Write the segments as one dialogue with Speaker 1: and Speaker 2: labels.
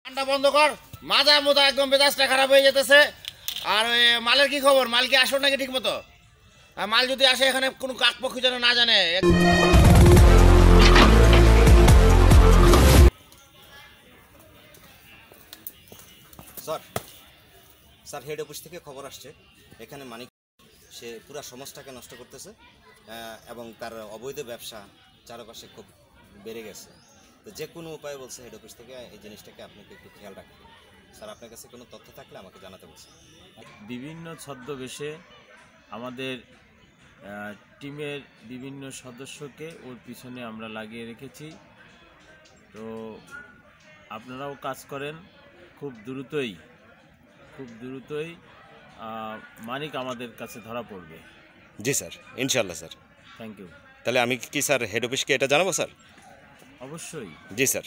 Speaker 1: ঠান্ডা বন্ধ কর, মাজা মোজা একদম মেজাজটা খারাপ হয়ে যেতেছে। আর ওই মালের কি খবর? মাল কি আসলো নাকি ঠিক মতো? আর মাল যদি আসে এখানে কোনো কাকপক্ষী যেন না জানে।
Speaker 2: স্যার স্যার হেড অফিস থেকে খবর আসছে এখানে মানিক সে পুরো সমাজটাকে নষ্ট করতেছে এবং তার অবৈধ ব্যবসা চারপাশে খুব বেড়ে গেছে। তো যে কোনো উপায় বলছে হেড অফিস থেকে এই জিনিসটাকে আপনাকে একটু খেয়াল রাখতে। স্যার আপনার কাছে কোনো তথ্য থাকলে আমাকে জানাতে বলছে।
Speaker 3: বিভিন্ন ছদ্মবেশে আমাদের টিমের বিভিন্ন সদস্যকে ওর পিছনে আমরা লাগিয়ে রেখেছি। তো আপনারাও কাজ করেন, খুব দ্রুতই মানিক আমাদের কাছে ধরা পড়বে।
Speaker 2: জি স্যার, ইনশাল্লাহ স্যার।
Speaker 3: Thank you.
Speaker 2: তাহলে আমি কি স্যার হেড অফিসকে এটা জানাবো স্যার?
Speaker 3: অবশ্যই।
Speaker 2: জি স্যার,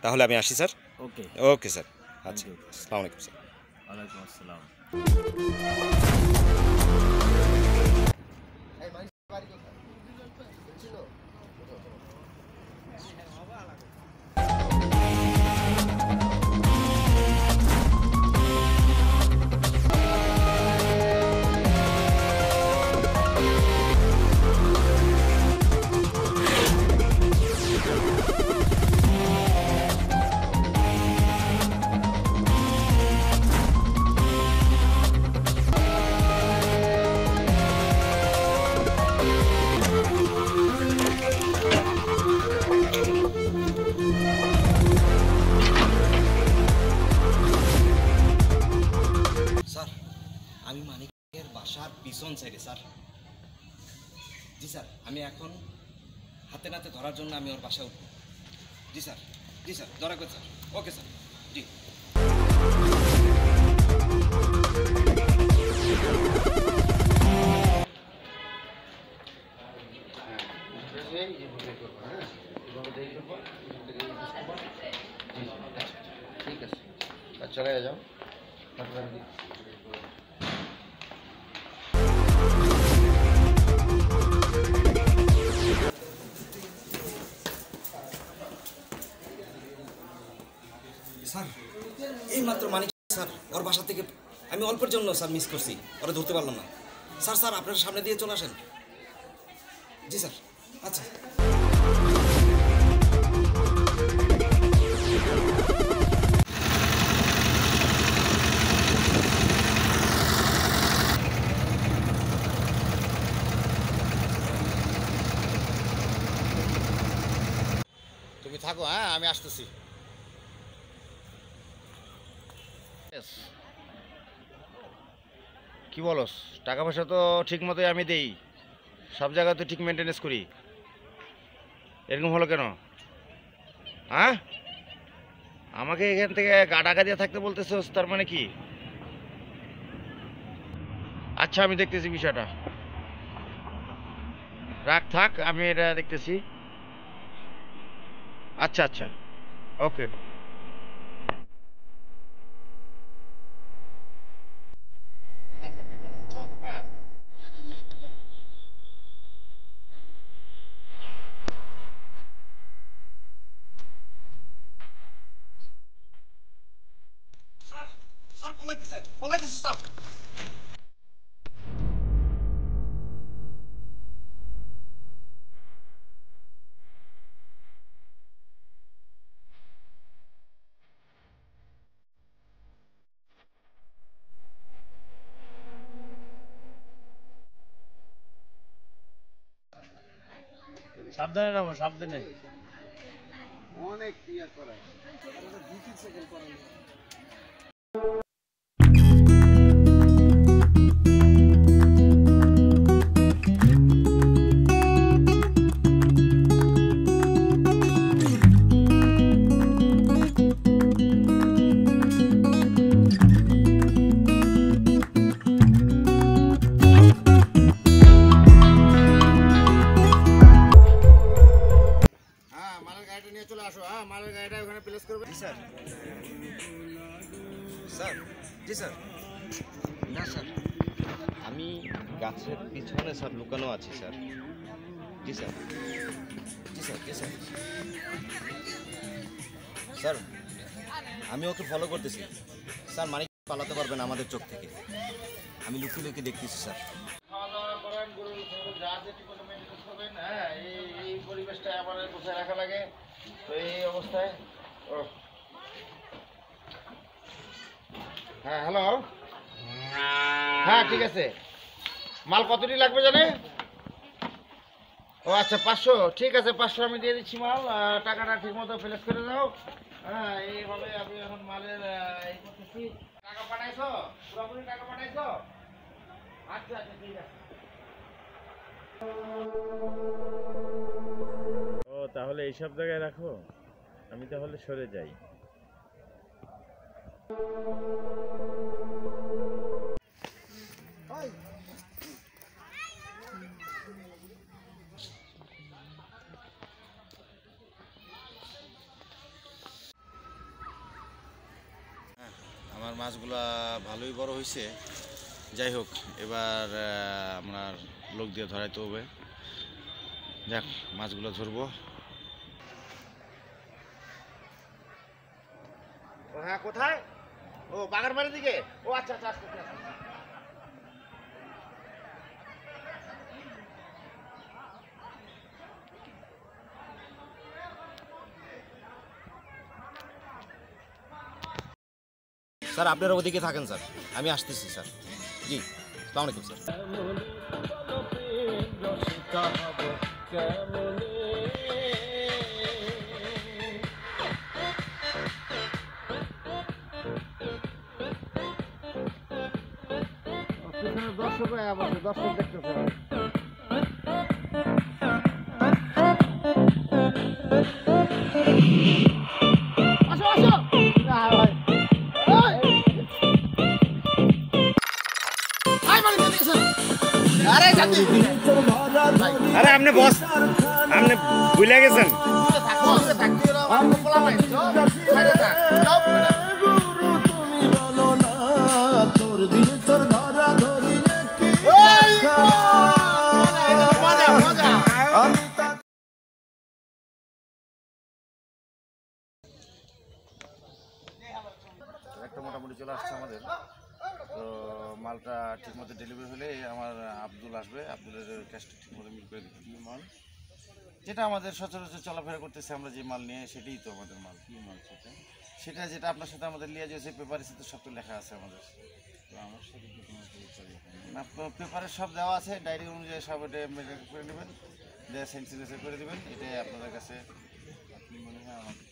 Speaker 2: তাহলে আমি আসি স্যার।
Speaker 3: ওকে
Speaker 2: ওকে স্যার। আচ্ছা, আসসালামু আলাইকুম স্যার।
Speaker 3: ওয়ালাইকুম আসসালাম।
Speaker 2: স্যার আমি মানিকের বাসার পিছন সাইডে স্যার। জি স্যার, আমি এখন হাতে নাতে ধরার জন্য আমি ওর বাসায় উঠব। জি স্যার, জি স্যার, ধরা করে স্যার। ওকে স্যার, জি।
Speaker 1: ঠিক আছে, চলে যাও।
Speaker 2: স্যার এই মাত্র মানিক স্যার ওর বাসা থেকে আমি অল্পের জন্য স্যার মিস করছি, ওরা ধরতে পারলাম না। স্যার স্যার আপনার সামনে দিয়ে চলে আসেন। জি স্যার। আচ্ছা
Speaker 1: তুমি থাকো, হ্যাঁ আমি আসতেছি। কি বলস? টাকা পয়সা তো ঠিক মতোই আমি দেই, সব জায়গায় তো ঠিক মেনটেনেন্স করি। এরকম হলো কেন? হ্যাঁ, আমাকে এখান থেকে টাকা দিয়ে থাকতে বলতেছস, তার মানে কি? আচ্ছা আমি দেখতেছি বিষয়টা, রাখ থাক, আমি এটা দেখতেছি। আচ্ছা আচ্ছা, ওকে।
Speaker 3: সাবধানে নামো, সাবধানে।
Speaker 1: অনেক ক্লিয়ার করা। গাড়িটা নিয়ে চলে আসো। হ্যাঁ, মালের গাড়িটা ওখানে প্লেস করবে।
Speaker 2: জি স্যার। স্যার, জি স্যার। না স্যার, আমি গাছের পিছনে স্যার লুকানো আছি স্যার। জি স্যার, জি স্যার, জি স্যার। স্যার আমি ওকে ফলো করতেছি স্যার। মানিক পালাতে পারবে না আমাদের চোখ থেকে। আমি লুকিয়ে লুকিয়ে দেখতেছি স্যার।
Speaker 1: খাওয়া দাওয়া করেন, গরু যা আছে ঠিক মতো মেনটেন করবেন। হ্যাঁ, এই পরিবেশটা আমার কোথায় রাখা লাগে, তো এই অবস্থায়। ও হ্যাঁ, হ্যালো, হ্যাঁ ঠিক আছে। মাল কতটি লাগবে জানে? ও আচ্ছা, 500। ঠিক আছে, 500 আমি দিয়ে দিচ্ছি মাল। টাকাটা ঠিক মতো প্লেস করে দাও। হ্যাঁ, এইভাবে আমি এখন মালের এই করতেছি। টাকা পাঠাইছো? পুরোপুরি টাকা পাঠাইছো? আচ্ছা আচ্ছা, ঠিক আছে।
Speaker 3: ও তাহলে এইসব জায়গায় রাখো, আমি তাহলে সরে যাই।
Speaker 1: আমার মাছগুলা ভালোই বড় হয়েছে। যাই হোক, এবার আপনার লোক দিয়ে ধরাইতে হবে। যাক, মাছগুলো ধরবো। হ্যাঁ, কোথায়? ও বাগান বাড়ির দিকে। ও আচ্ছা আচ্ছা, আচ্ছা আচ্ছা।
Speaker 2: স্যার আপনারা ওদিকে থাকেন স্যার, আমি আসতেছি স্যার। জি, আসসালামু আলাইকুম স্যার।
Speaker 1: দর্শক দর্শক দেখতেছে। আরে আপনি বস, আপনি ভুলে গেছেন। একটা মোটামুটি চলে আসছে আমাদের। তো মালটা ঠিকমতো ডেলিভারি হলে আমার আব্দুল আসবে, আব্দুলের ক্যাশটা ঠিকমতো মিল করে দিতে। মাল যেটা আমাদের সচরাচর চলাফেরা করতেছে, আমরা যে মাল নিয়ে, সেটাই তো আমাদের মাল। কি মাল সেটা? সেটা যেটা আপনার সাথে আমাদের লিয়ে যাচ্ছে, পেপারের সাথে সব তো লেখা আছে আমাদের। তো আমার সাথে কি কোনো না, পেপারে সব দেওয়া আছে, ডায়েরি অনুযায়ী সব এটা মেনটেন করে নেবেন, সাইন সিগনেচার করে দেবেন। এটাই আপনাদের কাছে। আপনি মনে হয় আমাকে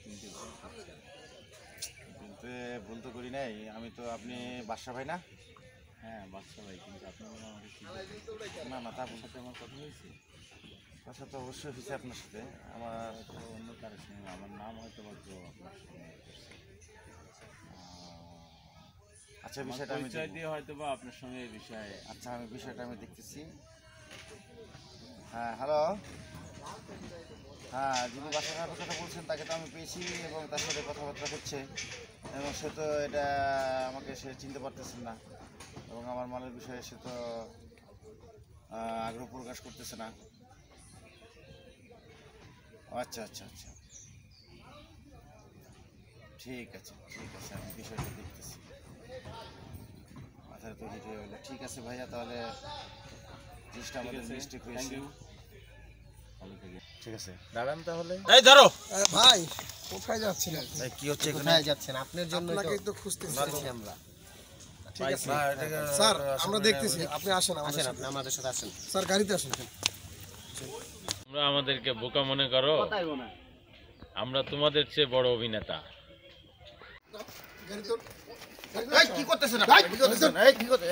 Speaker 1: কিনতে ভুল তো করি নাই আমি তো। আপনি বাদশা ভাই না?
Speaker 3: হ্যাঁ বাচ্চা ভাই, কিন্তু আপনি মনে হয় আমাকে
Speaker 1: না না, তা বলতে
Speaker 3: সাথে আমার কথা হয়েছে।
Speaker 1: কথা তো অবশ্যই হয়েছে আপনার সাথে। আমার
Speaker 3: তো অন্য কারোর সঙ্গে আমার নাম হয়তো বা কেউ আপনার সঙ্গে করছে।
Speaker 1: আচ্ছা, বিষয়টা আমি
Speaker 3: পরিচয়
Speaker 1: দেখব।
Speaker 3: দিয়ে হয়তো বা আপনার সঙ্গে এই বিষয়ে।
Speaker 1: আচ্ছা, আমি বিষয়টা আমি দেখতেছি। হ্যাঁ, হ্যালো, হ্যাঁ, যিনি বাসা ভাইয়ের কথা বলছেন তাকে তো আমি পেয়েছি এবং তার সাথে কথাবার্তা হচ্ছে, এবং সে তো এটা আমাকে সে চিনতে পারতেছেন না, এবং আমার মালের বিষয়ে সে তো আগ্রহ প্রকাশ করতেছে না। আচ্ছা আচ্ছা আচ্ছা, ঠিক আছে ঠিক আছে, আমি বিষয়টা দেখতেছি। মাথায় তো হিট হয়ে গেলো। ঠিক আছে ভাইয়া, তাহলে জিনিসটা আমাদের মিস্টেক হয়েছে। ঠিক আছে, দাঁড়ান তাহলে।
Speaker 3: এই ধরো
Speaker 4: ভাই কোথায় যাচ্ছেন?
Speaker 1: ভাই, কি হচ্ছে এখানে?
Speaker 2: কোথায় যাচ্ছেন? আপনার জন্য
Speaker 4: আপনাকেই তো খুঁজতেছি
Speaker 2: আমরা।
Speaker 4: ঠিক আছে
Speaker 1: না, এটাকে
Speaker 4: স্যার,
Speaker 1: আসলে
Speaker 4: আমরা দেখতেছি। আপনি আসেন আমাদের
Speaker 2: আসেন,
Speaker 4: সাথে।
Speaker 2: আপনি আমাদের সাথে আসেন।
Speaker 4: স্যার গাড়িতে আসেন।
Speaker 3: তোমরা আমাদেরকে বোকা মনে করো, আমরা তোমাদের চেয়ে বড় অভিনেতা।
Speaker 4: গাড়ি তো
Speaker 1: এই, কি করতেছেন আপনি? কি করতেছেন? এই, কি করতে-